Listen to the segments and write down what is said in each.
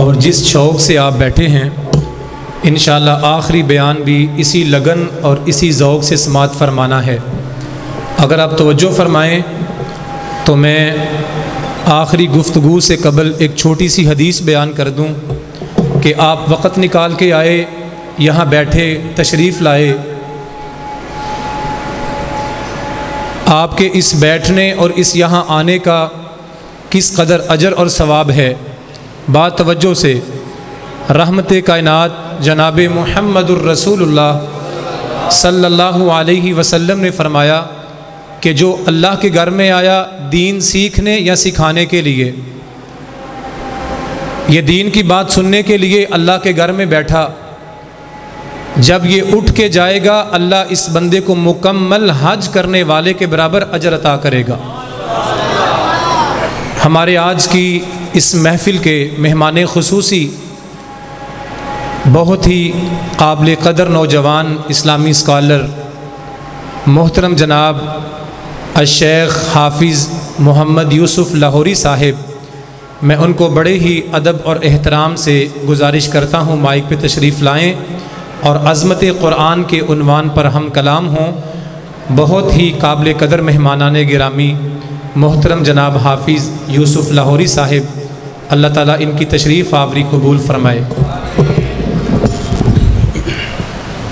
اور جس شوق سے آپ بیٹھے ہیں انشاءاللہ آخری بیان بھی اسی لگن اور اسی ذوق سے سماعت فرمانا ہے۔ اگر آپ توجہ فرمائیں تو میں آخری گفتگو سے قبل ایک چھوٹی سی حدیث بیان کر دوں کہ آپ وقت نکال کے آئے، یہاں بیٹھے، تشریف لائے، آپ کے اس بیٹھنے اور اس یہاں آنے کا کس قدر اجر اور ثواب ہے۔ بات توجہ سے، رحمت کائنات جناب محمد الرسول اللہ صلی اللہ علیہ وسلم نے فرمایا کہ جو اللہ کے گھر میں آیا دین سیکھنے یا سکھانے کے لیے، یہ دین کی بات سننے کے لیے اللہ کے گھر میں بیٹھا، جب یہ اٹھ کے جائے گا اللہ اس بندے کو مکمل حج کرنے والے کے برابر اجر عطا کرے گا۔ ہمارے آج کی اس محفل کے مہمان خصوصی بہت ہی قابل قدر نوجوان اسلامی اسکالر محترم جناب الشیخ حافظ محمد یوسف لاہوری صاحب، میں ان کو بڑے ہی ادب اور احترام سے گزارش کرتا ہوں مائک پہ تشریف لائیں اور عظمت قرآن کے عنوان پر ہم کلام ہوں۔ بہت ہی قابل قدر مہمانان گرامی محترم جناب حافظ یوسف لاہوری صاحب، اللہ تعالیٰ ان کی تشریف آوری قبول فرمائے۔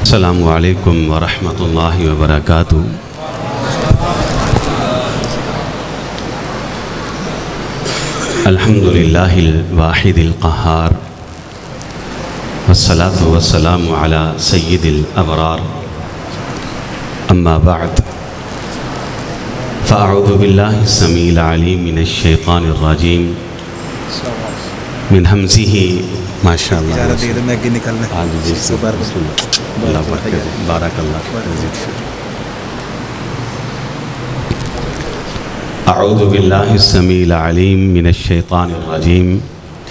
السلام علیکم ورحمۃ اللہ وبرکاتہ۔ الحمد للہ الواحد القہار، والصلاة والسلام علی سید الابرار، اما بعد فاعوذ باللہ السمیع العلیم من الشیطان الرجیم من ہمزہ ماشاء اللہ بارک اللہ۔ اعوذ باللہ السمیع العلیم من الشیطان الرجیم،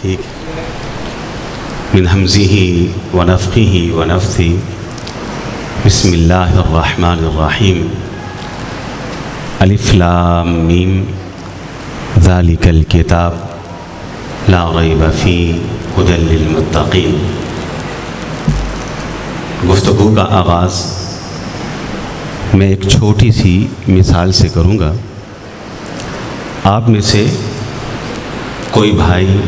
ٹھیک من ہمزہ ونفخہ ونفثہ، بسم اللہ الرحمن الرحیم، الف لام میم، ذالک الکتاب لا ریب فیہ ھدی للمتقین۔ گفتگو کا آغاز میں ایک چھوٹی سی مثال سے کروں گا۔ آپ میں سے کوئی بھائی،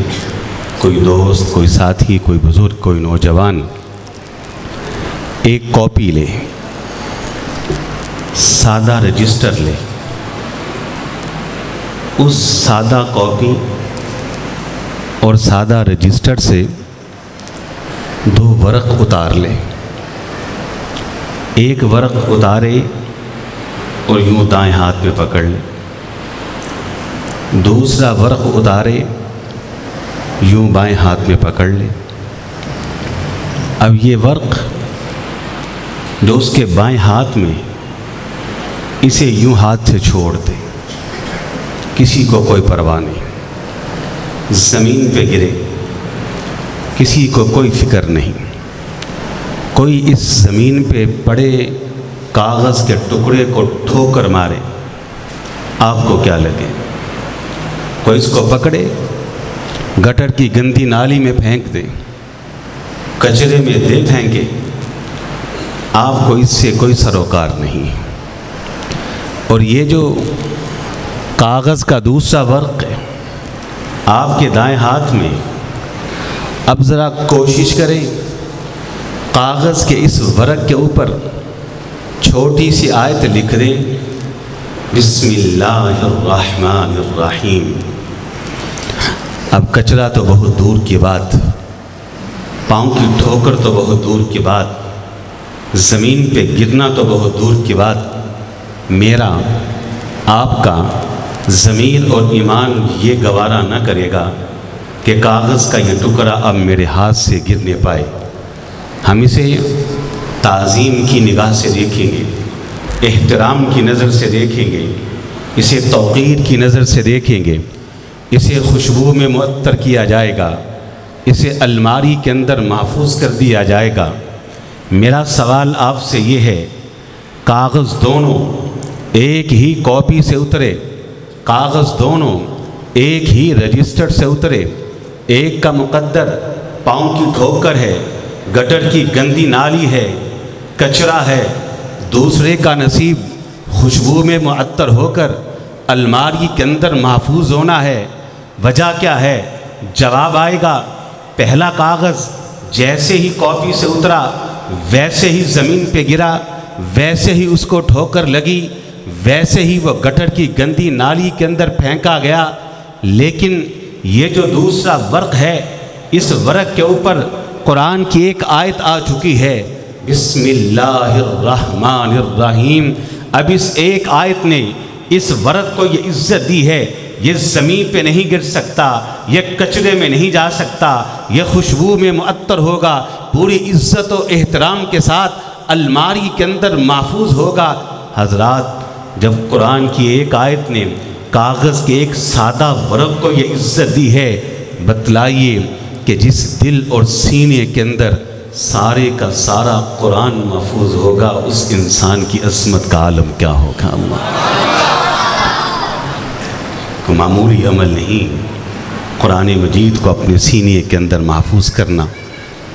کوئی دوست، کوئی ساتھی، کوئی بزرگ، کوئی نوجوان ایک کاپی لے، سادہ رجسٹر لے، اس سادہ کاپی اور سادہ رجسٹر سے 2 ورق اتار لے، ایک ورق اتارے اور یوں دائیں ہاتھ میں پکڑ لے، دوسرا ورق اتارے یوں بائیں ہاتھ میں پکڑ لے۔ اب یہ ورق جو اس کے بائیں ہاتھ میں، اسے یوں ہاتھ سے چھوڑ دے، کسی کو کوئی پرواہ نہیں، زمین پہ گرے، کسی کو کوئی فکر نہیں۔ کوئی اس زمین پہ پڑے کاغذ کے ٹکڑے کو ٹھوکر مارے، آپ کو کیا لگے؟ کوئی اس کو پکڑے گٹر کی گندی نالی میں پھینک دے، کچرے میں دے پھینکے، آپ کو اس سے کوئی سروکار نہیں۔ اور یہ جو کاغذ کا دوسرا ورق ہے آپ کے دائیں ہاتھ میں، اب ذرا کوشش کریں کاغذ کے اس ورق کے اوپر چھوٹی سی آیت لکھ دیں، بسم اللہ الرحمن الرحیم۔ اب کچرا تو بہت دور کی بات، پاؤں کی ٹھوکر تو بہت دور کی بات، زمین پہ گرنا تو بہت دور کی بات، میرا آپ کا ضمیر اور ایمان یہ گوارا نہ کرے گا کہ کاغذ کا یہ ٹکڑا اب میرے ہاتھ سے گر نہ پائے۔ ہم اسے تعظیم کی نگاہ سے دیکھیں گے، احترام کی نظر سے دیکھیں گے، اسے توقیر کی نظر سے دیکھیں گے، اسے خوشبو میں معطر کیا جائے گا، اسے الماری کے اندر محفوظ کر دیا جائے گا۔ میرا سوال آپ سے یہ ہے، کاغذ دونوں ایک ہی کاپی سے اترے، کاغذ دونوں ایک ہی رجسٹر سے اترے، ایک کا مقدر پاؤں کی ٹھوکر ہے، گٹر کی گندی نالی ہے، کچرا ہے، دوسرے کا نصیب خوشبو میں معطر ہو کر الماری کے اندر محفوظ ہونا ہے۔ وجہ کیا ہے؟ جواب آئے گا، پہلا کاغذ جیسے ہی کاپی سے اترا ویسے ہی زمین پہ گرا، ویسے ہی اس کو ٹھوکر لگی، ویسے ہی وہ گٹر کی گندی نالی کے اندر پھینکا گیا۔ لیکن یہ جو دوسرا ورق ہے، اس ورق کے اوپر قرآن کی ایک آیت آ چکی ہے، بسم اللہ الرحمن الرحیم۔ اب اس ایک آیت نے اس ورق کو یہ عزت دی ہے، یہ زمین پہ نہیں گر سکتا، یہ کچرے میں نہیں جا سکتا، یہ خوشبو میں معطر ہوگا، پوری عزت و احترام کے ساتھ الماری کے اندر محفوظ ہوگا۔ حضرات، جب قرآن کی ایک آیت نے کاغذ کے ایک سادہ ورق کو یہ عزت دی ہے، بتلائیے کہ جس دل اور سینے کے اندر سارے کا سارا قرآن محفوظ ہوگا، اس انسان کی عظمت کا عالم کیا ہوگا۔ کو معمولی عمل نہیں قرآن مجید کو اپنے سینے کے اندر محفوظ کرنا۔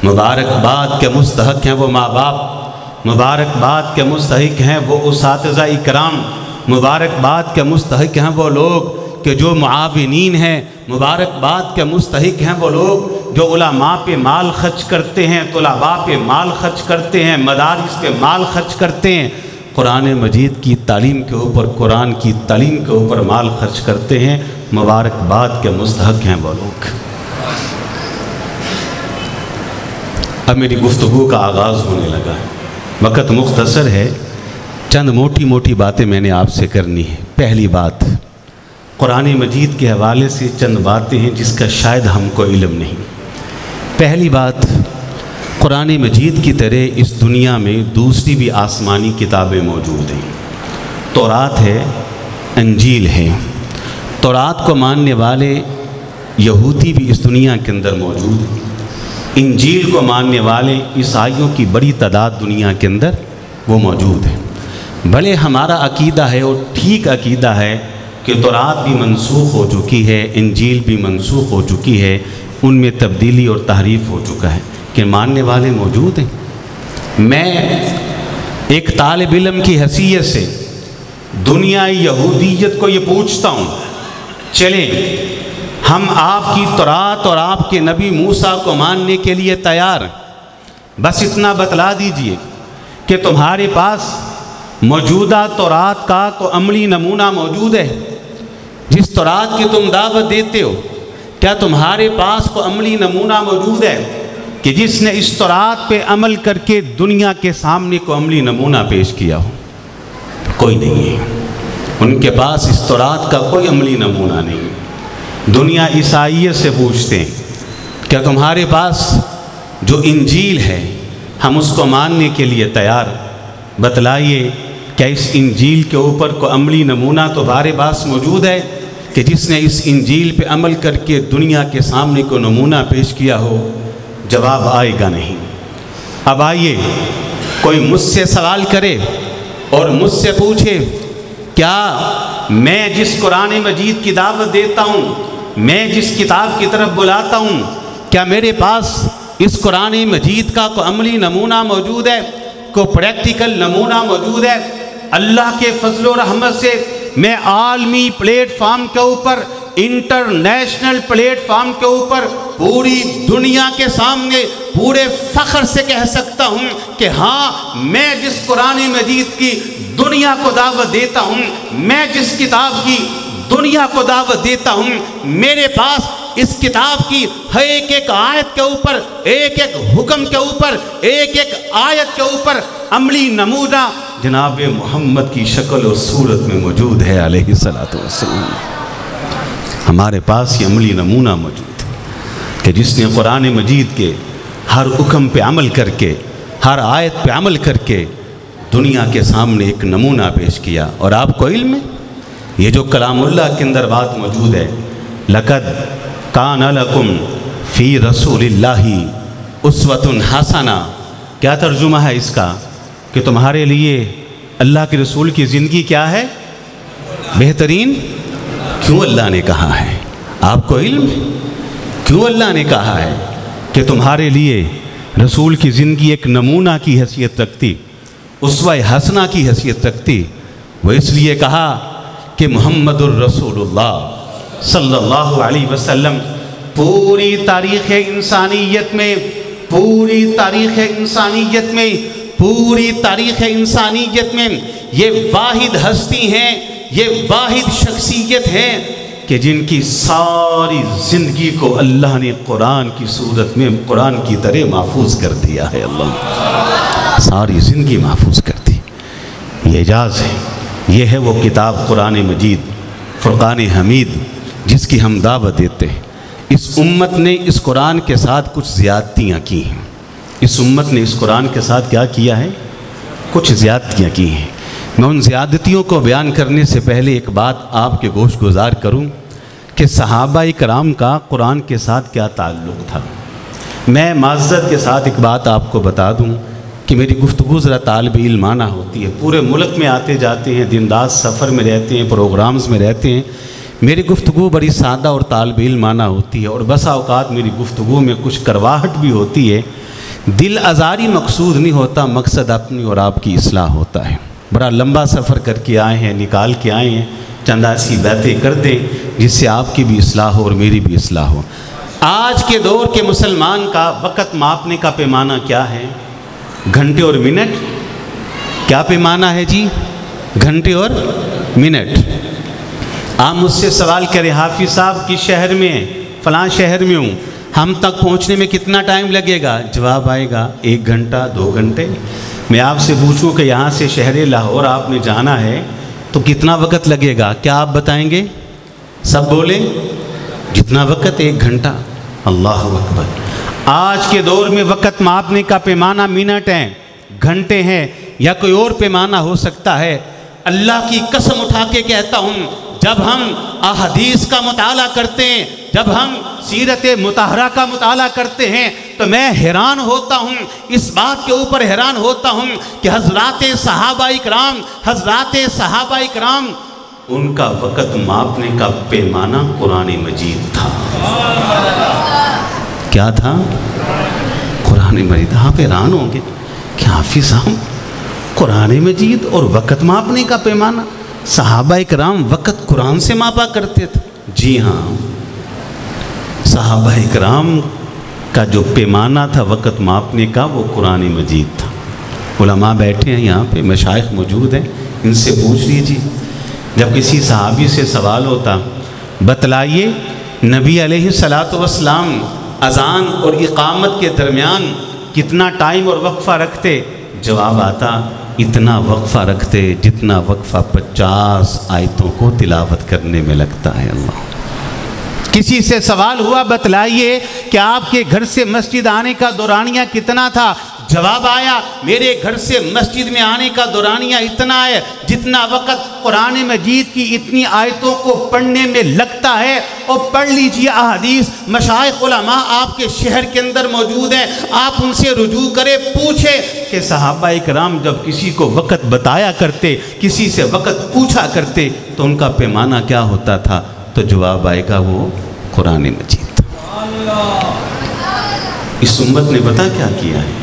مبارکباد کے مستحق ہیں وہ ماں باپ، مبارکباد کے مستحق ہیں وہ اساتذہ اکرام، مبارکباد کے مستحق ہیں وہ لوگ کہ جو معاونین ہیں، مبارکباد کے مستحق ہیں وہ لوگ جو علماء پہ مال خرچ کرتے ہیں، طلباء پہ مال خرچ کرتے ہیں، مدارس پہ مال خرچ کرتے ہیں، قرآن مجید کی تعلیم کے اوپر، قرآن کی تعلیم کے اوپر مال خرچ کرتے ہیں۔ مبارکباد کے مستحق ہیں وہ لوگ۔ اب میری گفتگو کا آغاز ہونے لگا ہے، وقت مختصر ہے، چند موٹی موٹی باتیں میں نے آپ سے کرنی ہے۔ پہلی بات، قرآن مجید کے حوالے سے چند باتیں ہیں جس کا شاید ہم کو علم نہیں۔ پہلی بات، قرآن مجید کی طرح اس دنیا میں دوسری بھی آسمانی کتابیں موجود ہیں۔ تورات ہے، انجیل ہے۔ تورات کو ماننے والے یہودی بھی اس دنیا کے اندر موجود ہیں۔ انجیل کو ماننے والے عیسائیوں کی بڑی تعداد دنیا کے اندر وہ موجود ہیں۔ بھلے ہمارا عقیدہ ہے اور ٹھیک عقیدہ ہے کہ تورات بھی منسوخ ہو چکی ہے، انجیل بھی منسوخ ہو چکی ہے، ان میں تبدیلی اور تحریف ہو چکا ہے، کہ ماننے والے موجود ہیں۔ میں ایک طالب علم کی حیثیت سے دنیا یہودیت کو یہ پوچھتا ہوں، چلیں ہم آپ کی تورات اور آپ کے نبی موسیٰ کو ماننے کے لیے تیار ہیں، بس اتنا بتلا دیجئے کہ تمہارے پاس موجودہ تورات کا کو عملی نمونہ موجود ہے۔ جس تورات کی تم دعوت دیتے ہو، کیا تمہارے پاس کو عملی نمونہ موجود ہے کہ جس نے اس تورات پہ عمل کر کے دنیا کے سامنے کو عملی نمونہ پیش کیا ہو؟ کوئی نہیں ہے، ان کے پاس اس تورات کا کوئی عملی نمونہ نہیں۔ دنیا عیسائیت سے پوچھتے ہیں، کیا تمہارے پاس جو انجیل ہے ہم اس کو ماننے کے لیے تیار؟ بتلائیے کیا اس انجیل کے اوپر کو عملی نمونہ تمہارے پاس موجود ہے کہ جس نے اس انجیل پہ عمل کر کے دنیا کے سامنے کو نمونہ پیش کیا ہو؟ جواب آئے گا نہیں۔ اب آئیے، کوئی مجھ سے سوال کرے اور مجھ سے پوچھے، کیا میں جس قرآن مجید کی دعوت دیتا ہوں، میں جس کتاب کی طرف بلاتا ہوں، کیا میرے پاس اس قرآن مجید کا کوئی عملی نمونہ موجود ہے، کوئی پریکٹیکل نمونہ موجود ہے؟ اللہ کے فضل و رحمت سے میں عالمی پلیٹ فارم کے اوپر، انٹرنیشنل پلیٹ فارم کے اوپر پوری دنیا کے سامنے پورے فخر سے کہہ سکتا ہوں کہ ہاں، میں جس قرآن مجید کی دنیا کو دعوت دیتا ہوں، میں جس کتاب کی دنیا کو دعوت دیتا ہوں، میرے پاس اس کتاب کی ایک ایک آیت کے اوپر، ایک ایک حکم کے اوپر، ایک ایک آیت کے اوپر عملی نمونہ جناب محمد کی شکل اور صورت میں موجود ہے علیہ السلام۔ ہمارے پاس یہ عملی نمونہ موجود ہے کہ جس نے قرآن مجید کے ہر حکم پہ عمل کر کے، ہر آیت پہ عمل کر کے دنیا کے سامنے ایک نمونہ پیش کیا۔ اور آپ کو علم ہے، یہ جو کلام اللہ کے اندر بات موجود ہے، لَقَدْ كَانَ لَكُمْ فِي رَسُولِ اللَّهِ أُسْوَةٌ حَسَنَةٌ، کیا ترجمہ ہے اس کا؟ کہ تمہارے لیے اللہ کے رسول کی زندگی کیا ہے؟ بہترین۔ کیوں اللہ نے کہا ہے؟ آپ کو علم ہے کیوں اللہ نے کہا ہے کہ تمہارے لیے رسول کی زندگی ایک نمونہ کی حیثیت رکھتی، اسوہ حسنہ کی حیثیت رکھتی؟ وہ اس لیے کہا کہ محمد الرسول اللہ صلی اللہ علیہ وسلم پوری تاریخ انسانیت میں یہ واحد ہستی ہیں، یہ واحد شخصیت ہے کہ جن کی ساری زندگی کو اللہ نے قرآن کی صورت میں قرآن کی طرح محفوظ کر دیا ہے۔ اللہ ساری زندگی محفوظ کر دی، یہ اعجاز ہے۔ یہ ہے وہ کتاب قرآن مجید فرقان حمید جس کی ہم دعوت دیتے ہیں۔ اس امت نے اس قرآن کے ساتھ کچھ زیادتیاں کی ہیں، اس امت نے اس قرآن کے ساتھ کیا کیا ہے؟ کچھ زیادتیاں کی ہیں۔ میں ان زیادتیوں کو بیان کرنے سے پہلے ایک بات آپ کے گوش گزار کروں کہ صحابہ کرام کا قرآن کے ساتھ کیا تعلق تھا۔ میں معذرت کے ساتھ ایک بات آپ کو بتا دوں کہ میری گفتگو ذرا طالب علمانہ ہوتی ہے، پورے ملک میں آتے جاتے ہیں، دن رات سفر میں رہتے ہیں، پروگرامز میں رہتے ہیں، میری گفتگو بڑی سادہ اور طالب علمانہ ہوتی ہے، اور بسا اوقات میری گفتگو میں کچھ کرواہٹ بھی ہوتی ہے۔ دل آزاری مقصود نہیں ہوتا، مقصد اپنی اور آپ کی اصلاح ہوتا ہے۔ بڑا لمبا سفر کر کے آئے ہیں، نکال کے آئے ہیں، چند ایسی باتیں کر دیں جس سے آپ کی بھی اصلاح ہو اور میری بھی اصلاح ہو۔ آج کے دور کے مسلمان کا وقت ماپنے کا پیمانہ کیا ہے؟ گھنٹے اور منٹ۔ کیا پیمانہ ہے جی؟ گھنٹے اور منٹ۔ آپ مجھ سے سوال کریں حافظ صاحب کس شہر میں ہیں؟ فلاں شہر میں ہوں، ہم تک پہنچنے میں کتنا ٹائم لگے گا؟ جواب آئے گا 1 گھنٹہ 2 گھنٹے۔ میں آپ سے پوچھوں کہ یہاں سے شہر لاہور آپ نے جانا ہے تو کتنا وقت لگے گا؟ کیا آپ بتائیں گے؟ سب بولیں جتنا وقت 1 گھنٹہ۔ اللہ اکبر۔ آج کے دور میں وقت ماپنے کا پیمانہ منٹ ہیں، گھنٹے ہیں، یا کوئی اور پیمانہ ہو سکتا ہے۔ اللہ کی قسم اٹھا کے کہتا ہوں، جب ہم احادیث کا مطالعہ کرتے ہیں، جب ہم سیرت مطہرہ کا مطالعہ کرتے ہیں تو میں حیران ہوتا ہوں، اس بات کے اوپر حیران ہوتا ہوں کہ حضرات صحابہ اکرام ان کا وقت ماپنے کا پیمانہ قرآن مجید تھا۔ کیا تھا؟ قرآن مجید۔ آپ حیران ہوں گے کہ حافظ صاحب قرآن مجید اور وقت ماپنے کا پیمانہ؟ صحابہ اکرام وقت قرآن سے ماپا کرتے تھے؟ جی ہاں، صحابہ اکرام کا جو پیمانہ تھا وقت ماپنے کا وہ قرآن مجید تھا۔ علماء بیٹھے ہیں یہاں پہ، مشائخ موجود ہیں، ان سے پوچھ لیجیے، جب کسی صحابی سے سوال ہوتا بتلائیے نبی علیہ الصلاۃ والسلام اذان اور اقامت کے درمیان کتنا ٹائم اور وقفہ رکھتے؟ جواب آتا اتنا وقفہ رکھتے جتنا وقفہ 50 آیتوں کو تلاوت کرنے میں لگتا ہے۔ اللہ۔ کسی سے سوال ہوا بتلائیے کہ آپ کے گھر سے مسجد آنے کا دورانیہ کتنا تھا؟ جواب آیا میرے گھر سے مسجد میں آنے کا دورانیہ اتنا ہے جتنا وقت قرآن مجید کی اتنی آیتوں کو پڑھنے میں لگتا ہے۔ اور پڑھ لیجئے احادیث، مشائخ علماء آپ کے شہر کے اندر موجود ہیں، آپ ان سے رجوع کرے، پوچھے کہ صحابہ اکرام جب کسی کو وقت بتایا کرتے، کسی سے وقت پوچھا کرتے تو ان کا پیمانہ کیا ہوتا تھا؟ تو جواب آئے گا وہ قرآن مجید تھا۔ اس امت نے پتہ کیا کیا ہے؟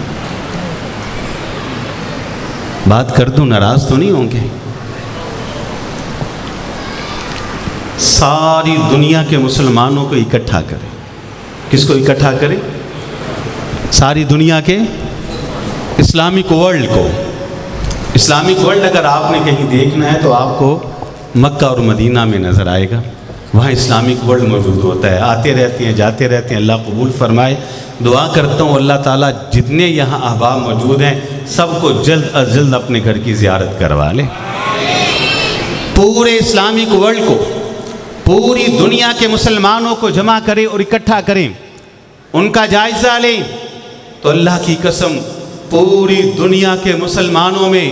بات کر دوں ناراض تو نہیں ہوں گے؟ ساری دنیا کے مسلمانوں کو اکٹھا کرے۔ کس کو اکٹھا کرے؟ ساری دنیا کے اسلامک ورلڈ کو۔ اسلامک ورلڈ اگر آپ نے کہیں دیکھنا ہے تو آپ کو مکہ اور مدینہ میں نظر آئے گا، وہاں اسلامک ورلڈ موجود ہوتا ہے، آتے رہتے ہیں جاتے رہتے ہیں۔ اللہ قبول فرمائے۔ دعا کرتا ہوں اللہ تعالیٰ جتنے یہاں احباب موجود ہیں سب کو جلد از جلد اپنے گھر کی زیارت کروا لے۔ پورے اسلامک ورلڈ کو، پوری دنیا کے مسلمانوں کو جمع کریں اور اکٹھا کریں، ان کا جائزہ لیں تو اللہ کی قسم پوری دنیا کے مسلمانوں میں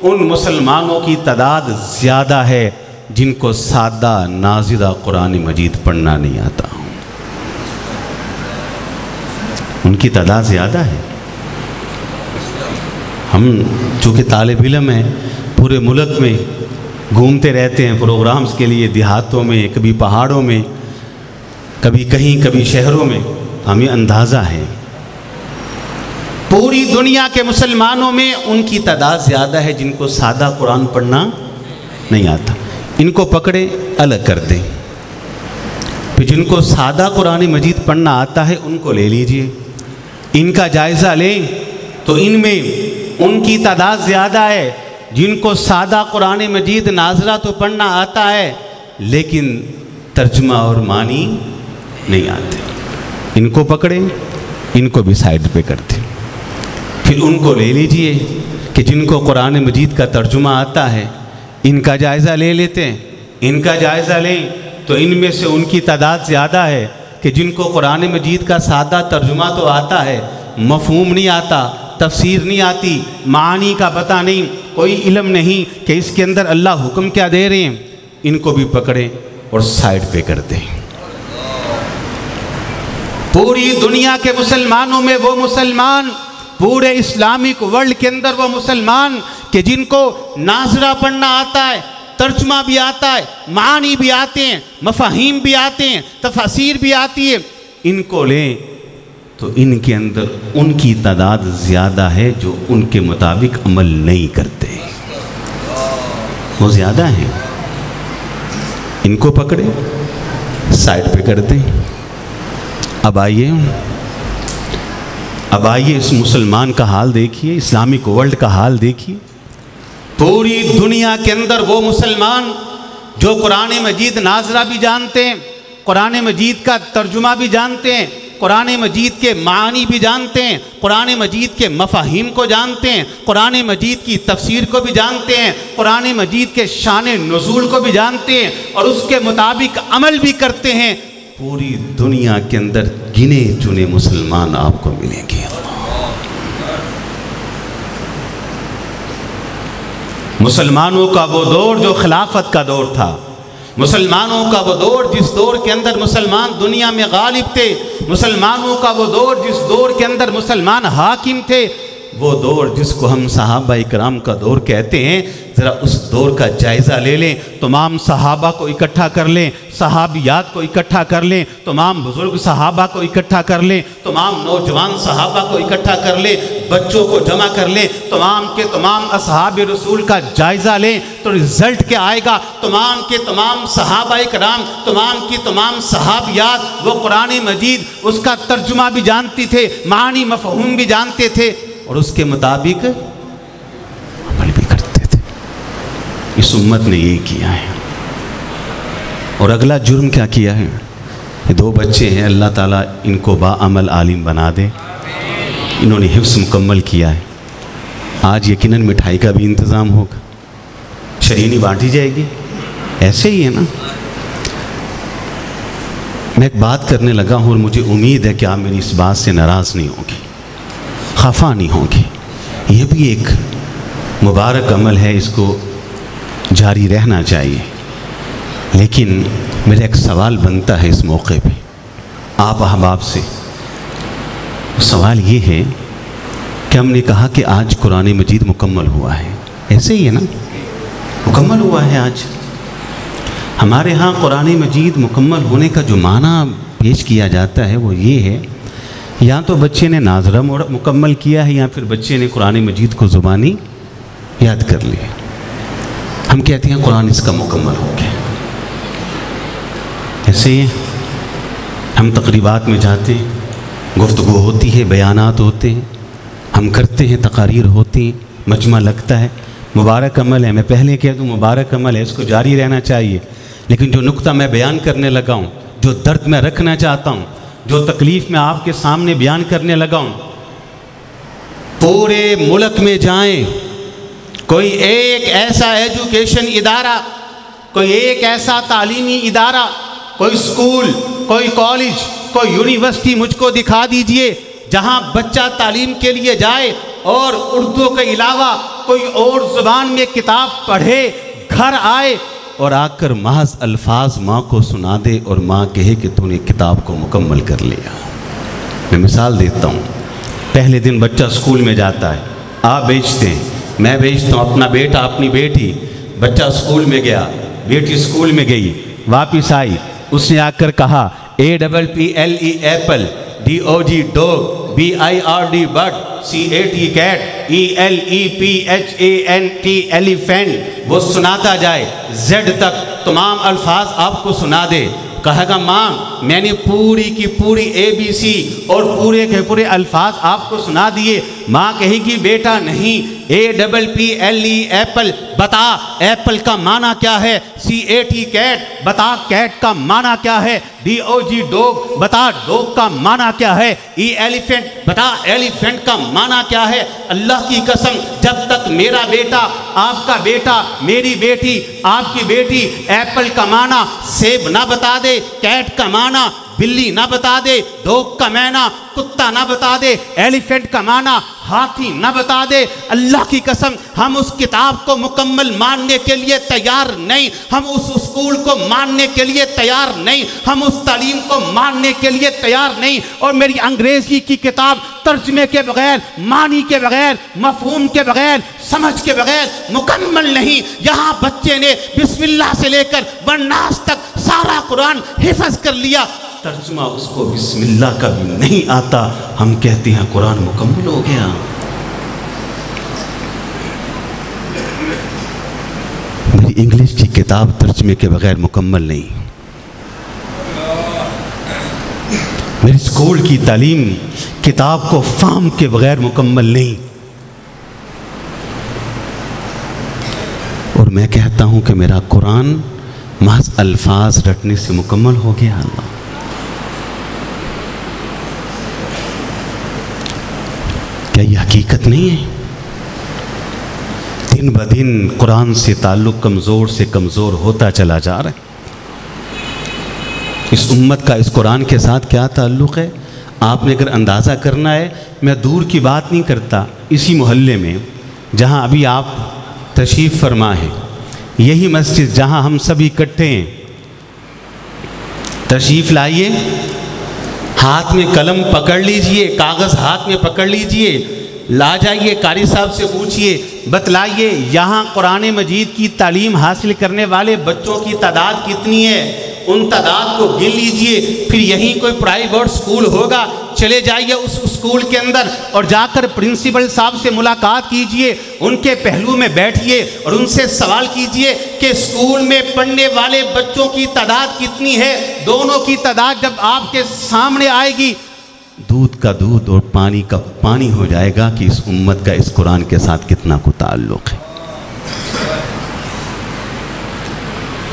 ان مسلمانوں کی تعداد زیادہ ہے جن کو سادہ نازلہ قرآن مجید پڑھنا نہیں آتا، ان کی تعداد زیادہ ہے۔ ہم چونکہ طالب علم ہیں پورے ملک میں گھومتے رہتے ہیں پروگرامز کے لیے، دیہاتوں میں، کبھی پہاڑوں میں، کبھی کہیں کبھی شہروں میں ہمیں اندازہ ہے پوری دنیا کے مسلمانوں میں ان کی تعداد زیادہ ہے جن کو سادہ قرآن پڑھنا نہیں آتا. ان کو پکڑے الگ کر دیں. پھر جن کو سادہ قرآن مجید پڑھنا آتا ہے ان کو لے لیجئے. ان کا جائزہ لیں تو ان میں ان کی تعداد زیادہ ہے جن کو سادہ قرآن مجید ناظرہ تو پڑھنا آتا ہے لیکن ترجمہ اور معنی نہیں آتے. ان کو پکڑیں, ان کو بھی سائیڈ پہ کر دیں. پھر ان کو لے لیجئے کہ جن کو قرآن مجید کا ترجمہ آتا ہے ان کا جائزہ لے لیتے ہیں. ان کا جائزہ لیں تو ان میں سے ان کی تعداد زیادہ ہے کہ جن کو قرآن مجید کا سادہ ترجمہ تو آتا ہے, مفہوم نہیں آتا, تفسیر نہیں آتی, معانی کا پتہ نہیں, کوئی علم نہیں کہ اس کے اندر اللہ حکم کیا دے رہے ہیں. ان کو بھی پکڑیں اور سائیڈ پہ کر دیں. پوری دنیا کے مسلمانوں میں وہ مسلمان, پورے اسلامک ورلڈ کے اندر وہ مسلمان کہ جن کو ناظرہ پڑھنا آتا ہے, ترجمہ بھی آتا ہے, معانی بھی آتے ہیں, مفاہیم بھی آتے ہیں, تفاسیر بھی آتی ہے, ان کو لیں تو ان کے اندر ان کی تعداد زیادہ ہے جو ان کے مطابق عمل نہیں کرتے, وہ زیادہ ہیں. ان کو پکڑے سائیڈ پہ کر دیں. اب آئیے اس مسلمان کا حال دیکھیے, اسلامک ورلڈ کا حال دیکھیے. پوری دنیا کے اندر وہ مسلمان جو قرآن مجید ناظرہ بھی جانتے ہیں, قرآن مجید کا ترجمہ بھی جانتے ہیں, قرآن مجید کے معانی بھی جانتے ہیں, قرآن مجید کے مفاہیم کو جانتے ہیں, قرآن مجید کی تفسیر کو بھی جانتے ہیں, قرآن مجید کے شان نزول کو بھی جانتے ہیں اور اس کے مطابق عمل بھی کرتے ہیں. پوری دنیا کے اندر گنے چنے مسلمان آپ کو ملیں گے. مسلمانوں کا وہ دور جو خلافت کا دور تھا, مسلمانوں کا وہ دور جس دور کے اندر مسلمان دنیا میں غالب تھے, مسلمانوں کا وہ دور جس دور کے اندر مسلمان حاکم تھے, وہ دور جس کو ہم صحابہ اکرام کا دور کہتے ہیں. ذرا اس دور کا جائزہ لے لیں, تمام صحابہ کو اکٹھا کر لیں, صحابیات کو اکٹھا کر لیں, تمام بزرگ صحابہ کو اکٹھا کر لیں, تمام نوجوان صحابہ کو اکٹھا کر لیں, بچوں کو جمع کر لیں, تمام کے تمام اصحاب رسول کا جائزہ لیں تو رزلٹ کیا آئے گا. تمام کے تمام صحابہ اکرام, تمام کی تمام صحابیات وہ قرآن مجید اس کا ترجمہ بھی جانتی تھے, معنی مفہوم بھی جانتے تھے اور اس کے مطابق عمل بھی کرتے تھے. اس امت نے یہ کیا ہے. اور اگلا جرم کیا کیا ہے؟ یہ 2 بچے ہیں, اللہ تعالیٰ ان کو باعمل عالم بنا دے. انہوں نے حفظ مکمل کیا ہے. آج یقیناً مٹھائی کا بھی انتظام ہوگا, شرینی بانٹی جائے گی. ایسے ہی ہے نا. میں ایک بات کرنے لگا ہوں اور مجھے امید ہے کہ آپ میری اس بات سے ناراض نہیں ہوں گے, خفا نہیں ہوں گے. یہ بھی ایک مبارک عمل ہے, اس کو جاری رہنا چاہیے. لیکن میرا ایک سوال بنتا ہے اس موقع پہ آپ احباب سے. سوال یہ ہے کہ ہم نے کہا کہ آج قرآن مجید مکمل ہوا ہے, ایسے ہی ہے نا, مکمل ہوا ہے آج. ہمارے ہاں قرآن مجید مکمل ہونے کا جو معنی پیش کیا جاتا ہے وہ یہ ہے, یا تو بچے نے ناظرہ مکمل کیا ہے یا پھر بچے نے قرآن مجید کو زبانی یاد کر لیا. ہم کہتے ہیں قرآن اس کا مکمل ہو گیا. ایسے ہی ہم تقریبات میں جاتے ہیں, گفتگو ہوتی ہے, بیانات ہوتے ہیں, ہم کرتے ہیں, تقاریر ہوتی ہیں, مجمع لگتا ہے. مبارک عمل ہے, میں پہلے کہہ دوں مبارک عمل ہے, اس کو جاری رہنا چاہیے. لیکن جو نقطہ میں بیان کرنے لگا ہوں, جو درد میں رکھنا چاہتا ہوں, جو تکلیف میں آپ کے سامنے بیان کرنے لگا ہوں, پورے ملک میں جائیں, کوئی ایک ایسا ایجوکیشن ادارہ, کوئی ایک ایسا تعلیمی ادارہ, کوئی اسکول, کوئی کالج, کوئی یونیورسٹی مجھ کو دکھا دیجئے جہاں بچہ تعلیم کے لیے جائے اور اردو کے علاوہ کوئی اور زبان میں کتاب پڑھے, گھر آئے اور آ کر محض الفاظ ماں کو سنا دے اور ماں کہے کہ تو نے کتاب کو مکمل کر لیا. میں مثال دیتا ہوں. پہلے دن بچہ اسکول میں جاتا ہے, آپ بیچتے ہیں, میں بیچتا ہوں, اپنا بیٹا اپنی بیٹی. بچہ اسکول میں گیا, بیٹی اسکول میں گئی, واپس آئی, اس نے آ کر کہا APPLE apple, DOG dog, BIRD bird, CAT cat, ELEPHANT elephant. وہ سناتا جائے Z تک تمام الفاظ آپ کو سنا دے. کہے گا ماں میں نے پوری کی پوری ABC اور پورے کے پورے الفاظ آپ کو سنا دیے. ماں کہے گی بیٹا نہیں, APPLE ایپل, بتا ایپل کا معنی کیا ہے, CAT کیٹ, بتا کیٹ کا معنی کیا ہے, DOG ڈوگ, بتا ڈوگ کا معنی کیا ہے, ایلیفینٹ, بتا ایلیفینٹ کا معنی کیا ہے. اللہ کی قسم جب تک میرا بیٹا, آپ کا بیٹا, میری بیٹی, آپ کی بیٹی ایپل کا معنی سیب نہ بتا دے, کیٹ کا معنی بلی نہ بتا دے, ڈوگ کا معنی کتا نہ بتا دے, ایلیفینٹ کا معنی ہاتھی نہ بتا دے, اللہ کی قسم ہم اس کتاب کو مکمل ماننے کے لیے تیار نہیں, ہم اس اسکول کو ماننے کے لیے تیار نہیں, ہم اس تعلیم کو ماننے کے لیے تیار نہیں. اور میری انگریزی کی کتاب ترجمے کے بغیر, معنی کے بغیر, مفہوم کے بغیر, سمجھ کے بغیر مکمل نہیں. یہاں بچے نے بسم اللہ سے لے کر والناس تک سارا قرآن حفظ کر لیا, ترجمہ اس کو بسم اللہ کا بھی نہیں آتا, ہم کہتے ہیں قرآن مکمل ہو گیا. میری انگلش کی کتاب ترجمے کے بغیر مکمل نہیں, میری اسکول کی تعلیم کتاب کو فہم کے بغیر مکمل نہیں. اور میں کہتا ہوں کہ میرا قرآن محض الفاظ رٹنے سے مکمل ہو گیا. اللہ کیا یہ حقیقت نہیں ہے؟ دن بدن قرآن سے تعلق کمزور سے کمزور ہوتا چلا جا رہا ہے. اس امت کا اس قرآن کے ساتھ کیا تعلق ہے آپ نے اگر اندازہ کرنا ہے. میں دور کی بات نہیں کرتا, اسی محلے میں جہاں ابھی آپ تشریف فرما ہیں, یہی مسجد جہاں ہم سب اکٹھے ہیں, تشریف لائیے, ہاتھ میں قلم پکڑ لیجئے, کاغذ ہاتھ میں پکڑ لیجئے, لا جائیے قاری صاحب سے پوچھئے, بتلائیے یہاں قرآن مجید کی تعلیم حاصل کرنے والے بچوں کی تعداد کتنی ہے, ان تعداد کو گن لیجئے. پھر یہیں کوئی پرائیویٹ سکول ہوگا, چلے جائیے اس اسکول کے اندر اور جا کر پرنسپل صاحب سے ملاقات کیجئے, ان کے پہلو میں بیٹھیے اور ان سے سوال کیجئے کہ اسکول میں پڑھنے والے بچوں کی تعداد کتنی ہے. دونوں کی تعداد جب آپ کے سامنے آئے گی, دودھ کا دودھ اور پانی کا پانی ہو جائے گا کہ اس امت کا اس قرآن کے ساتھ کتنا کو تعلق ہے.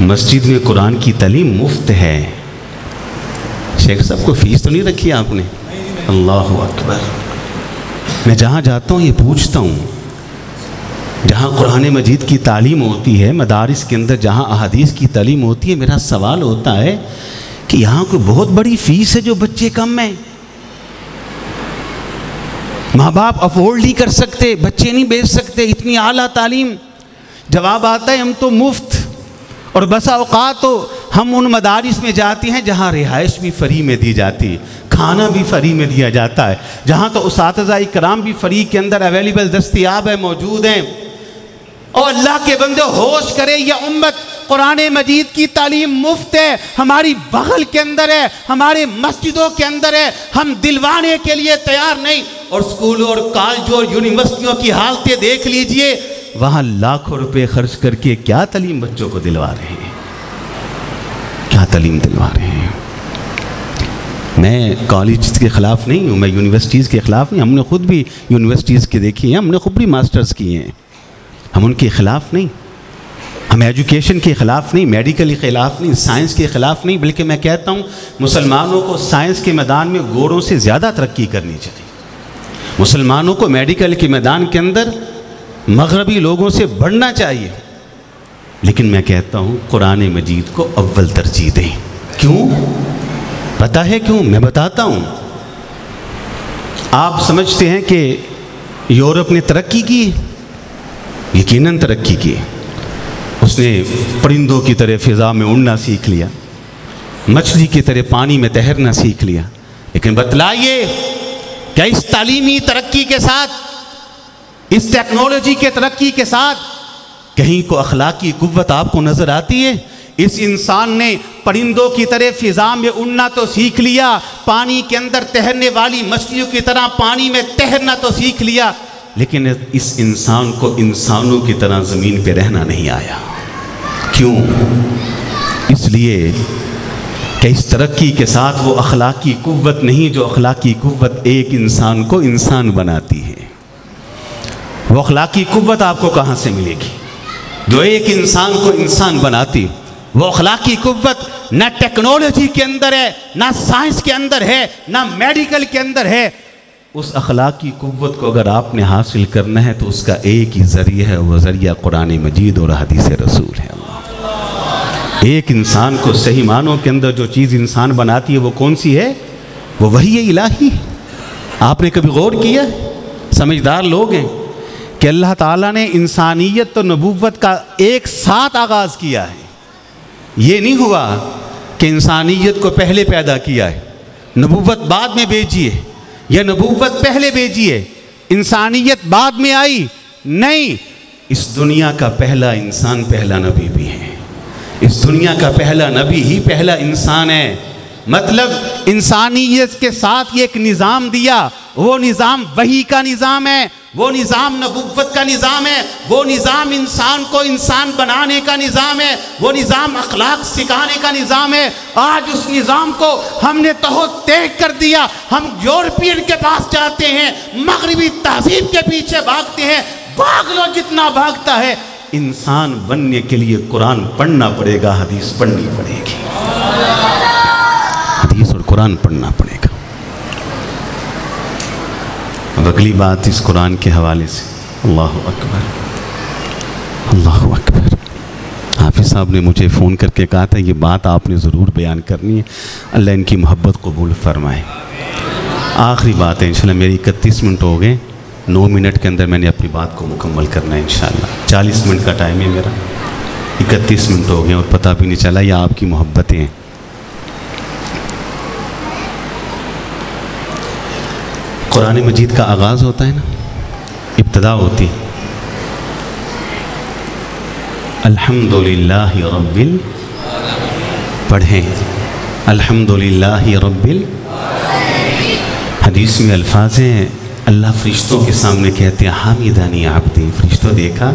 مسجد میں قرآن کی تعلیم مفت ہے. شیخ صاحب کو فیس تو نہیں رکھی آپ نے؟ اللہ اکبر. میں جہاں جاتا ہوں یہ پوچھتا ہوں, جہاں قرآن مجید کی تعلیم ہوتی ہے, مدارس کے اندر جہاں احادیث کی تعلیم ہوتی ہے, میرا سوال ہوتا ہے کہ یہاں کوئی بہت بڑی فیس ہے جو بچے کم ہیں, ماں باپ افورڈ نہیں کر سکتے, بچے نہیں بیچ سکتے اتنی اعلیٰ تعلیم. جواب آتا ہے ہم تو مفت. اور بسا اوقات تو ہم ان مدارس میں جاتے ہیں جہاں رہائش بھی فری میں دی جاتی, کھانا بھی فری میں دیا جاتا ہے, جہاں تو اساتذہ کرام بھی فری کے اندر اویلیبل دستیاب ہے, موجود ہیں. اور اللہ کے بندے ہوش کرے, یہ امت قرآن مجید کی تعلیم مفت ہے, ہماری بغل کے اندر ہے, ہمارے مسجدوں کے اندر ہے, ہم دلوانے کے لیے تیار نہیں. اور اسکولوں اور کالجوں اور یونیورسٹیوں کی حالتیں دیکھ لیجئے, وہاں لاکھوں روپے خرچ کر کے کیا تعلیم بچوں کو دلوا رہے ہیں, کیا تعلیم دلوا رہے ہیں. میں کالج کے خلاف نہیں ہوں, میں یونیورسٹیز کے خلاف نہیں, ہم نے خود بھی یونیورسٹیز کے دیکھی ہیں, ہم نے خود بھی ماسٹرز کیے ہیں, ہم ان کے خلاف نہیں, ہم ایجوکیشن کے خلاف نہیں, میڈیکل کے خلاف نہیں, سائنس کے خلاف نہیں, بلکہ میں کہتا ہوں مسلمانوں کو سائنس کے میدان میں گوروں سے زیادہ ترقی کرنی چاہیے. مسلمانوں کو میڈیکل کے میدان کے اندر مغربی لوگوں سے بڑھنا چاہیے. لیکن میں کہتا ہوں قرآن مجید کو اول ترجیح دیں. کیوں؟ پتہ ہے کیوں؟ میں بتاتا ہوں. آپ سمجھتے ہیں کہ یورپ نے ترقی کی, یقیناً ترقی کی. اس نے پرندوں کی طرح فضا میں اڑنا سیکھ لیا, مچھلی کی طرح پانی میں تیرنا سیکھ لیا. لیکن بتلائیے کیا اس تعلیمی ترقی کے ساتھ, اس ٹیکنالوجی کے ترقی کے ساتھ کہیں کو اخلاقی قوت آپ کو نظر آتی ہے؟ اس انسان نے پرندوں کی طرح فضا میں اڑنا تو سیکھ لیا، پانی کے اندر تیرنے والی مچھلیوں کی طرح پانی میں تیرنا تو سیکھ لیا، لیکن اس انسان کو انسانوں کی طرح زمین پہ رہنا نہیں آیا۔ کیوں؟ اس لیے کہ اس ترقی کے ساتھ وہ اخلاقی قوت نہیں جو اخلاقی قوت ایک انسان کو انسان بناتی ہے۔ وہ اخلاقی قوت آپ کو کہاں سے ملے گی جو ایک انسان کو انسان بناتی؟ وہ اخلاقی قوت نہ ٹیکنالوجی کے اندر ہے، نہ سائنس کے اندر ہے، نہ میڈیکل کے اندر ہے۔ اس اخلاقی قوت کو اگر آپ نے حاصل کرنا ہے تو اس کا ایک ہی ذریعہ ہے، وہ ذریعہ قرآن مجید اور حدیث رسول ہے۔ ایک انسان کو صحیح معنوں کے اندر جو چیز انسان بناتی ہے وہ کون سی ہے؟ وہ وحی الہی۔ آپ نے کبھی غور کیا؟ سمجھدار لوگ ہیں کہ اللہ تعالیٰ نے انسانیت اور نبوت کا ایک ساتھ آغاز کیا ہے۔ یہ نہیں ہوا کہ انسانیت کو پہلے پیدا کیا ہے، نبوت بعد میں بھیجی ہے، یا نبوت پہلے بھیجی ہے، انسانیت بعد میں آئی۔ نہیں، اس دنیا کا پہلا انسان پہلا نبی بھی ہے، اس دنیا کا پہلا نبی ہی پہلا انسان ہے۔ مطلب انسانیت کے ساتھ یہ ایک نظام دیا، وہ نظام وحی کا نظام ہے، وہ نظام نبوت کا نظام ہے، وہ نظام انسان کو انسان بنانے کا نظام ہے، وہ نظام اخلاق سکھانے کا نظام ہے۔ آج اس نظام کو ہم نے تہو تیگ کر دیا، ہم یورپین کے پاس جاتے ہیں، مغربی تہذیب کے پیچھے بھاگتے ہیں۔ بھاگ لو جتنا بھاگتا ہے، انسان بننے کے لیے قرآن پڑھنا پڑے گا، حدیث پڑھنی پڑے گی، حدیث اور قرآن پڑھنا پڑے گا۔ اب اگلی بات اس قرآن کے حوالے سے، اللہ اکبر، اللہ اکبر۔ حافظ صاحب نے مجھے فون کر کے کہا تھا یہ بات آپ نے ضرور بیان کرنی ہے، اللہ ان کی محبت قبول فرمائے۔ آخری بات ہے انشاءاللہ، میری 31 منٹ ہو گئے، 9 منٹ کے اندر میں نے اپنی بات کو مکمل کرنا ہے انشاءاللہ۔ 40 منٹ کا ٹائم ہے میرا، 31 منٹ ہو گئے اور پتہ بھی نہیں چلا، یہ آپ کی محبتیں ہیں۔ قرآن مجید کا آغاز ہوتا ہے نا، ابتدا ہوتی الحمدللہ رب پڑھیں الحمدللہ رب حدیث میں الفاظ ہیں، اللہ فرشتوں کے سامنے کہتے ہیں حامدانی عبدی، فرشتوں دیکھا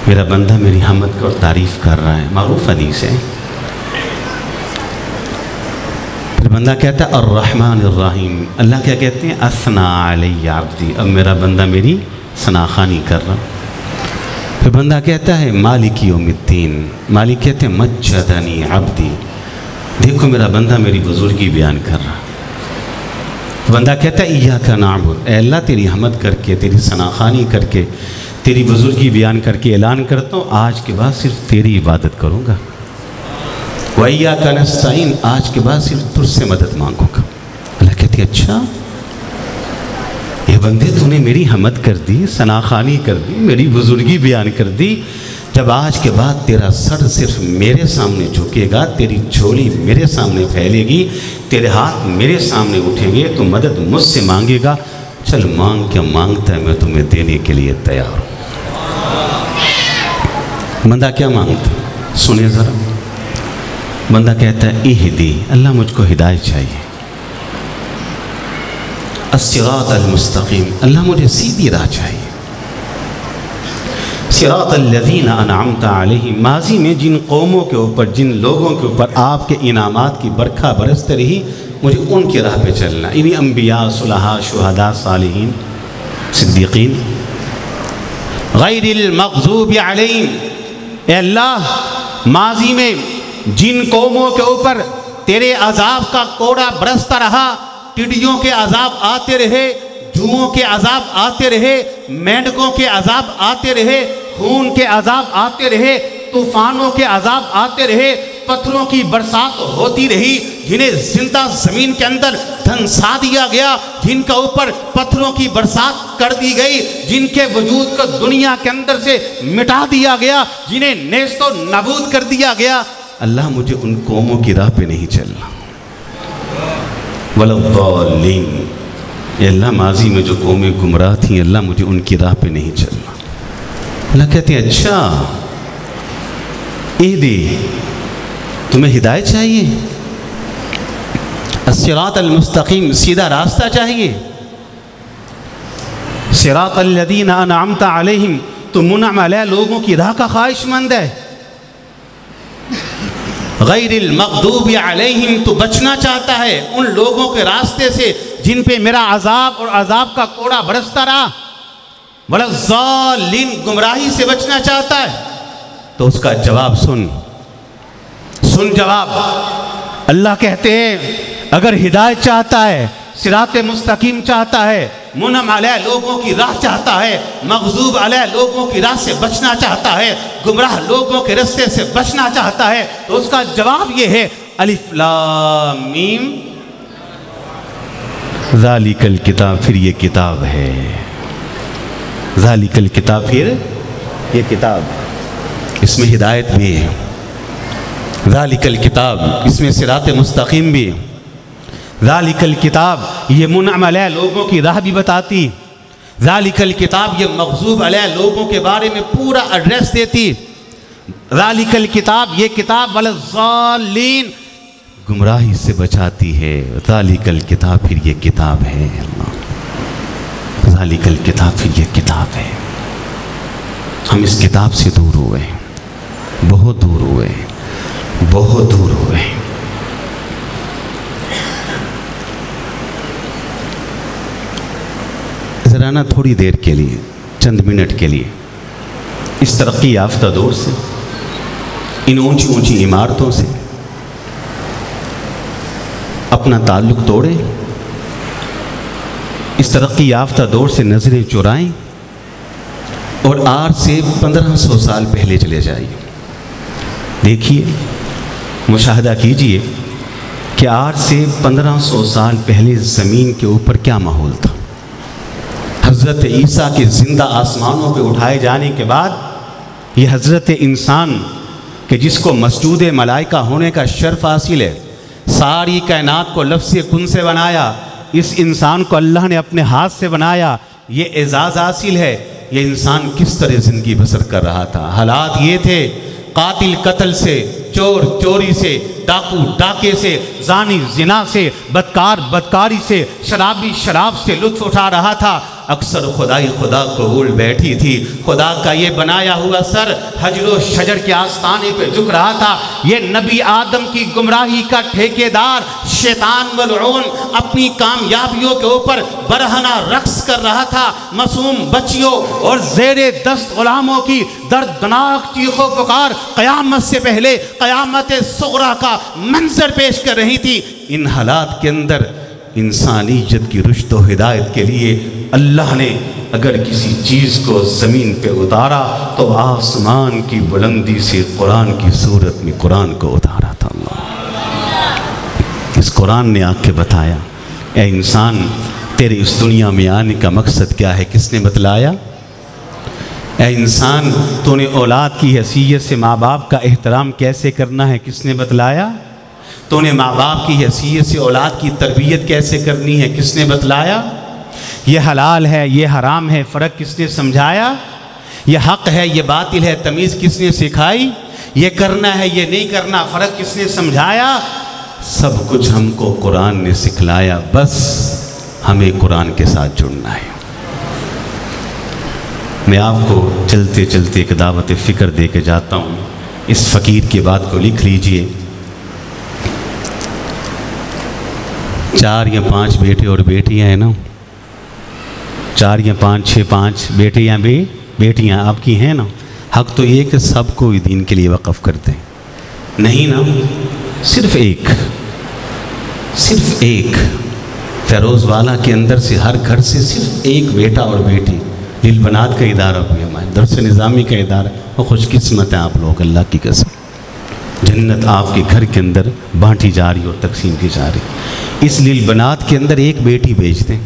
میرا بندہ میری حمد اور تعریف کر رہا ہے، معروف حدیث ہے۔ پھر بندہ کہتا ہے الرحمن الرحیم، اللہ کیا کہتے ہیں اثنا علی عبدی، اب میرا بندہ میری ثناخوانی کر رہا۔ پھر بندہ کہتا ہے مالک یوم الدین، مالک کہتے ہیں مجدنی عبدی، دیکھو میرا بندہ میری بزرگی بیان کر رہا۔ بندہ کہتا ہے ایاک نعبد، اے اللہ تیری حمد کر کے، تیری ثناخوانی کر کے، تیری بزرگی بیان کر کے اعلان کرتا ہوں آج کے بعد صرف تیری عبادت کروں گا۔ وَإِيَّاكَ نَسْتَعِينُ، آج کے بعد صرف تجھ سے مدد مانگوں گا۔ اللہ کہتی ہے اچھا یہ بندے تو نے میری حمد کر دی، ثناخوانی کر دی، میری بزرگی بیان کر دی، جب آج کے بعد تیرا سر صرف میرے سامنے جھکے گا، تیری جھولی میرے سامنے پھیلے گی، تیرے ہاتھ میرے سامنے اٹھیں گے تو مدد مجھ سے مانگے گا، چل مانگ کیا مانگتا ہے، میں تمہیں دینے کے لیے تیار ہوں۔ بندہ کیا مانگتا ہے سنیں ذرا، بندہ کہتا ہے اہدی، اللہ مجھ کو ہدایت چاہیے، الصراط المستقیم، اللہ مجھے سیدھی راہ چاہیے، صراط الذین انعمت علیہم، ماضی میں جن قوموں کے اوپر جن لوگوں کے اوپر آپ کے انعامات کی برکھا برستے رہی، مجھے ان کی راہ پہ چلنا، انہی انبیاء صلحاء شہداء صالحین صدیقین، غیر المغضوب علیہم، اے اللہ ماضی میں جن قوموں کے اوپر تیرے عذاب کا کوڑا برستا رہا، ٹڈیوں کے عذاب آتے رہے، جوؤں کے عذاب آتے رہے، مینڈکوں کے عذاب آتے رہے، خون کے عذاب آتے رہے، طوفانوں کے عذاب آتے رہے، پتھروں کی برسات ہوتی رہی، جنہیں زندہ زمین کے اندر دھنسا دیا گیا، جن کا اوپر پتھروں کی برسات کر دی گئی، جن کے وجود کو دنیا کے اندر سے مٹا دیا گیا، جنہیں نیست و نابود کر دیا گیا، اللہ مجھے ان قوموں کی راہ پہ نہیں چلنا۔ وَلَضَّالِّينَ، اے اللہ ماضی میں جو قومیں گمراہ تھیں اللہ مجھے ان کی راہ پہ نہیں چلنا۔ اللہ کہتے ہیں اچھا اہدی، تمہیں ہدایت چاہیے، الصراط المستقیم، سیدھا راستہ چاہیے، صراط الذین انعمت علیہم، تو منعم علیہ لوگوں کی راہ کا خواہش مند ہے، غیر المغضوب علیہم تو بچنا چاہتا ہے ان لوگوں کے راستے سے جن پہ میرا عذاب اور عذاب کا کوڑا برستا رہا، ولا الضالین گمراہی سے بچنا چاہتا ہے۔ تو اس کا جواب سن جواب، اللہ کہتے ہیں اگر ہدایت چاہتا ہے، صراط مستقیم چاہتا ہے، منعم علیہ لوگوں کی راہ چاہتا ہے، مغضوب علیہ لوگوں کی راہ سے بچنا چاہتا ہے، گمراہ لوگوں کے رستے سے بچنا چاہتا ہے، تو اس کا جواب یہ ہے الف لام میم ذالک الکتاب، پھر یہ کتاب ہے، ذالک الکتاب، پھر یہ کتاب، اس میں ہدایت بھی ہے، ذالک الکتاب اس میں صراط مستقیم بھی، ذالک الکتاب یہ منعم علیہ لوگوں کی راہ بھی بتاتی، ذالک الکتاب یہ مغضوب علیہ لوگوں کے بارے میں پورا ایڈریس دیتی، ذالک الکتاب یہ کتاب ولا الضالین گمراہی سے بچاتی ہے، ذالک الکتاب پھر یہ کتاب ہے، اللہ ذالک الکتاب پھر یہ کتاب ہے۔ ہم اس کتاب سے دور ہوئے، بہت دور ہوئے، بہت دور ہوئے۔ ذرا نا تھوڑی دیر کے لیے، چند منٹ کے لیے اس ترقی یافتہ دور سے، ان اونچی اونچی عمارتوں سے اپنا تعلق توڑیں، اس ترقی یافتہ دور سے نظریں چرائیں اور آج سے 1500 سال پہلے چلے جائیے۔ دیکھیے، مشاہدہ کیجئے کہ آج سے 1500 سال پہلے زمین کے اوپر کیا ماحول تھا۔ حضرت عیسیٰ کے زندہ آسمانوں پہ اٹھائے جانے کے بعد یہ حضرت انسان کہ جس کو مسجود ملائکہ ہونے کا شرف حاصل ہے، ساری کائنات کو لفظ کن سے بنایا، اس انسان کو اللہ نے اپنے ہاتھ سے بنایا، یہ اعزاز حاصل ہے۔ یہ انسان کس طرح زندگی بسر کر رہا تھا؟ حالات یہ تھے، قاتل قتل سے، چور چوری سے، ڈاکو ڈاکے سے، زانی زنا سے، بدکار بدکاری سے، شرابی شراب سے لطف اٹھا رہا تھا۔ اکثر خدائی خدا کو بھول بیٹھی تھی، خدا کا یہ بنایا ہوا سر حجر و شجر کے آستانے پہ جھک رہا تھا۔ یہ نبی آدم کی گمراہی کا ٹھیکیدار شیطان ملعون اپنی کامیابیوں کے اوپر برہنہ رقص کر رہا تھا۔ معصوم بچیوں اور زیر دست غلاموں کی دردناک چیخ و پکار قیامت سے پہلے قیامت صغریٰ کا منظر پیش کر رہی تھی۔ ان حالات کے اندر انسانیت کی رشد و ہدایت کے لیے اللہ نے اگر کسی چیز کو زمین پہ اتارا تو آسمان کی بلندی سے قرآن کی صورت میں قرآن کو اتارا تھا۔ اللہ اس قرآن نے آ کے بتایا، اے انسان تیرے اس دنیا میں آنے کا مقصد کیا ہے، کس نے بتلایا؟ اے انسان تو نے اولاد کی حیثیت سے ماں باپ کا احترام کیسے کرنا ہے، کس نے بتلایا؟ تو نے ماں باپ کی حیثیت سے اولاد کی تربیت کیسے کرنی ہے، کس نے بتلایا؟ یہ حلال ہے، یہ حرام ہے، فرق کس نے سمجھایا؟ یہ حق ہے، یہ باطل ہے، تمیز کس نے سکھائی؟ یہ کرنا ہے، یہ نہیں کرنا، فرق کس نے سمجھایا؟ سب کچھ ہم کو قرآن نے سکھلایا، بس ہمیں قرآن کے ساتھ جڑنا ہے۔ میں آپ کو چلتے چلتے ایک دعوت فکر دے کے جاتا ہوں، اس فقیر کی بات کو لکھ لیجئے۔ 4 یا 5 بیٹے اور بیٹیاں ہیں نا، 4 یا 5 6 5 بیٹیاں بھی بیٹیاں آپ کی ہیں نا، حق تو یہ کہ سب کو دین کے لیے وقف کر دیں، نہیں نا، صرف ایک فیروز والا کے اندر سے ہر گھر سے صرف ایک بیٹا اور بیٹی، للبنات کا ادارہ بھی ہمارے درس نظامی کا ادارہ، وہ خوش قسمت ہیں آپ لوگ، اللہ کی قسم، جنت آپ کے گھر کے اندر بانٹی جا رہی اور تقسیم کی جا رہی۔ اس للبنات کے اندر ایک بیٹی بھیج دیں،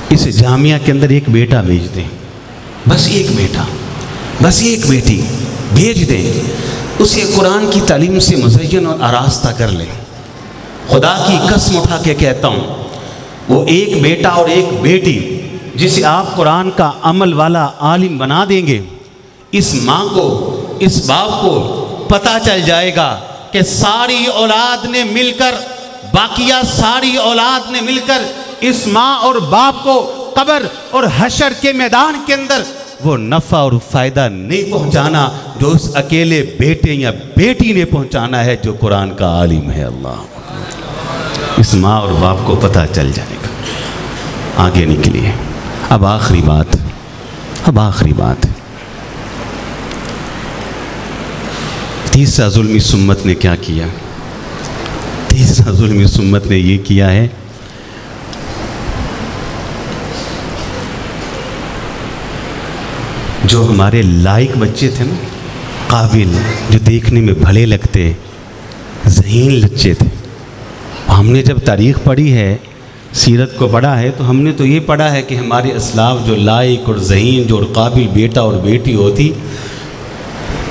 اس جامعہ کے اندر ایک بیٹا بھیج دیں، بس ایک بیٹا، بس ایک بیٹی بھیج دیں، اسے قرآن کی تعلیم سے مزین اور آراستہ کر لیں۔ خدا کی قسم اٹھا کے کہتا ہوں، وہ ایک بیٹا اور ایک بیٹی جسے آپ قرآن کا عمل والا عالم بنا دیں گے، اس ماں کو، اس باپ کو پتہ چل جائے گا کہ ساری اولاد نے مل کر، باقیہ ساری اولاد نے مل کر اس ماں اور باپ کو قبر اور حشر کے میدان کے اندر وہ نفع اور فائدہ نہیں پہنچانا جو اس اکیلے بیٹے یا بیٹی نے پہنچانا ہے جو قرآن کا عالم ہے۔ اللہ، اس ماں اور باپ کو پتہ چل جائے گا، آگے نکلیے۔ اب آخری بات، تیسرا ظلم اس امت نے کیا کیا؟ تیسرا ظلم اس امت نے یہ کیا ہے جو ہمارے لائق بچے تھے نا، قابل، جو دیکھنے میں بھلے لگتے، ذہین بچے تھے، ہم نے جب تاریخ پڑھی ہے، سیرت کو پڑھا ہے، تو ہم نے تو یہ پڑھا ہے کہ ہمارے اسلاف جو لائق اور ذہین جو قابل بیٹا اور بیٹی ہوتی،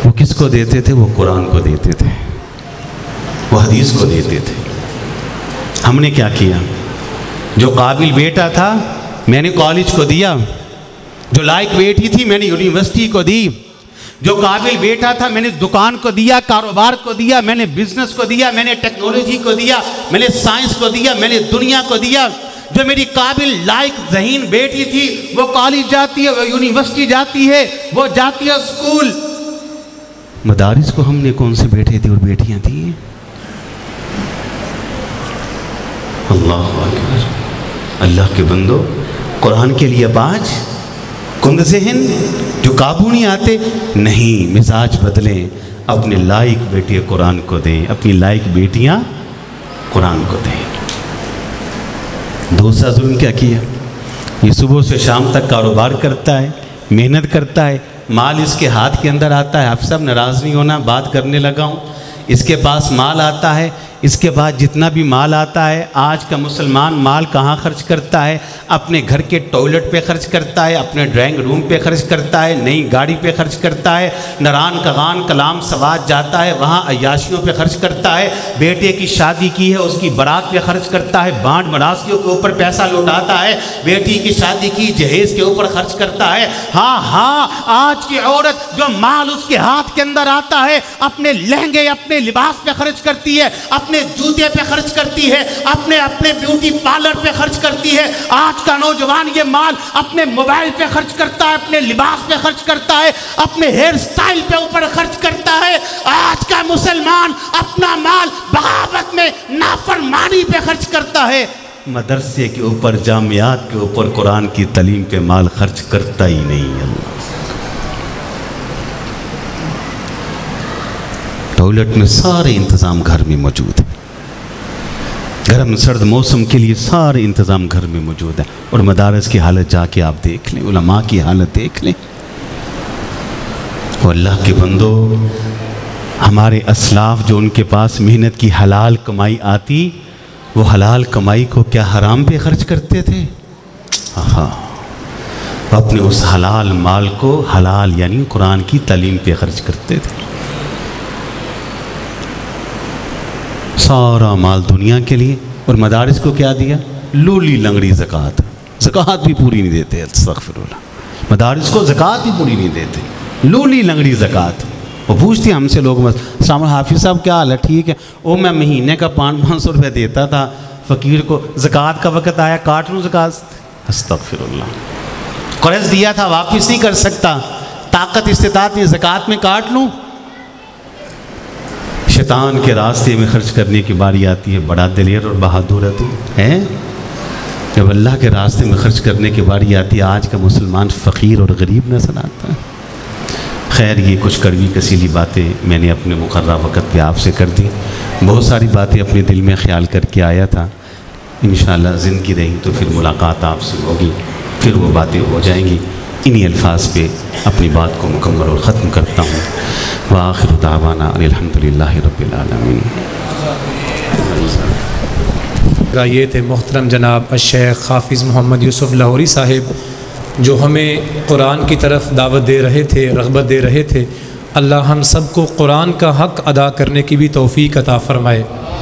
وہ کس کو دیتے تھے؟ وہ قرآن کو دیتے تھے، وہ حدیث کو دیتے تھے۔ ہم نے کیا کیا؟ جو قابل بیٹا تھا میں نے کالج کو دیا، جو لائق بیٹی تھی میں نے یونیورسٹی کو دی، جو قابل بیٹا تھا میں نے دکان کو دیا، کاروبار کو دیا، میں نے بزنس کو دیا، میں نے ٹیکنالوجی کو دیا، میں نے سائنس کو دیا، میں نے دنیا کو دیا۔ جو میری قابل لائق ذہین بیٹی تھی وہ کالج جاتی ہے، وہ یونیورسٹی جاتی ہے، وہ جاتی ہے اسکول۔ مدارس کو ہم نے کون سے بیٹے تھے اور بیٹیاں تھیں؟ اللہ اکبر، اللہ کے بندو، قرآن کے لیے باج کنگ ذہن جو قابو نہیں آتے، نہیں، مزاج بدلیں، اپنے لائق بیٹے قرآن کو دیں، اپنی لائق بیٹیاں قرآن کو دیں۔ دوسرا ظلم کیا کیا؟ یہ صبح سے شام تک کاروبار کرتا ہے، محنت کرتا ہے، مال اس کے ہاتھ کے اندر آتا ہے، آپ سب ناراض نہیں ہونا، بات کرنے لگا ہوں، اس کے پاس مال آتا ہے، اس کے بعد جتنا بھی مال آتا ہے، آج کا مسلمان مال کہاں خرچ کرتا ہے؟ اپنے گھر کے ٹوائلٹ پہ خرچ کرتا ہے، اپنے ڈرائنگ روم پہ خرچ کرتا ہے، نئی گاڑی پہ خرچ کرتا ہے، نران کغان کلام سواد جاتا ہے، وہاں عیاشیوں پہ خرچ کرتا ہے، بیٹے کی شادی کی ہے اس کی برات پہ خرچ کرتا ہے، بانٹ مراسیوں کے اوپر پیسہ لوٹاتا ہے، بیٹی کی شادی کی جہیز کے اوپر خرچ کرتا ہے۔ ہاں، آج کی عورت جو مال اس کے ہاتھ کے اندر آتا ہے، اپنے لہنگے، اپنے لباس پہ خرچ کرتی ہے، اپنے جوتے پہ خرچ کرتی ہے، اپنے بیوٹی پارلر پہ خرچ کرتی ہے۔ آج کا نوجوان یہ مال اپنے موبائل پہ خرچ کرتا ہے، اپنے لباس پہ خرچ کرتا ہے، اپنے ہیئر سٹائل پہ اوپر خرچ کرتا ہے۔ آج کا مسلمان اپنا مال بغاوت میں، نافرمانی پہ خرچ کرتا ہے، مدرسے کے اوپر، جامعات کے اوپر، قرآن کی تعلیم پہ مال خرچ کرتا ہی نہیں۔ اللہ، ٹوائلٹ میں سارے انتظام گھر میں موجود ہیں، گرم سرد موسم کے لیے سارے انتظام گھر میں موجود ہیں، اور مدارس کی حالت جا کے آپ دیکھ لیں، علماء کی حالت دیکھ لیں۔ اور اللہ کے بندو، ہمارے اسلاف جو ان کے پاس محنت کی حلال کمائی آتی، وہ حلال کمائی کو کیا حرام پہ خرچ کرتے تھے؟ ہاں، اپنے اس حلال مال کو حلال یعنی قرآن کی تعلیم پہ خرچ کرتے تھے۔ سارا مال دنیا کے لیے، اور مدارس کو کیا دیا؟ لولی لنگڑی زکوٰۃ بھی پوری نہیں دیتے۔ استغفر اللہ، مدارس کو زکوٰۃ بھی پوری نہیں دیتے، لولی لنگڑی زکوٰۃ۔ وہ پوچھتے ہیں ہم سے لوگ، السلام حافظ صاحب کیا حال ہے؟ ٹھیک ہے، وہ میں مہینے کا 500 روپے دیتا تھا فقیر کو، زکوٰۃ کا وقت آیا کاٹ لوں زکوٰۃ۔ استغفر اللہ، قرض دیا تھا واپس نہیں کر سکتا، طاقت استطاعت نہیں، زکوٰۃ میں کاٹ لوں۔ شیطان کے راستے میں خرچ کرنے کی باری آتی ہے، بڑا دلیر اور بہادر ہے۔ جب اللہ کے راستے میں خرچ کرنے کی باری آتی ہے، آج کا مسلمان فقیر اور غریب نظر آتا ہے۔ خیر، یہ کچھ کڑوی کسیلی باتیں میں نے اپنے مقررہ وقت پہ آپ سے کر دی، بہت ساری باتیں اپنے دل میں خیال کر کے آیا تھا۔ انشاءاللہ زندگی رہی تو پھر ملاقات آپ سے ہوگی، پھر وہ باتیں ہو جائیں گی۔ انہی الفاظ پہ اپنی بات کو مکمل اور ختم کرتا ہوں۔ وآخر دعوانا الحمدللہ رب العالمین۔ یہ تھے محترم جناب الشیخ حافظ محمد یوسف لاہوری صاحب، جو ہمیں قرآن کی طرف دعوت دے رہے تھے، رغبت دے رہے تھے۔ اللہ ہم سب کو قرآن کا حق ادا کرنے کی بھی توفیق عطا فرمائے۔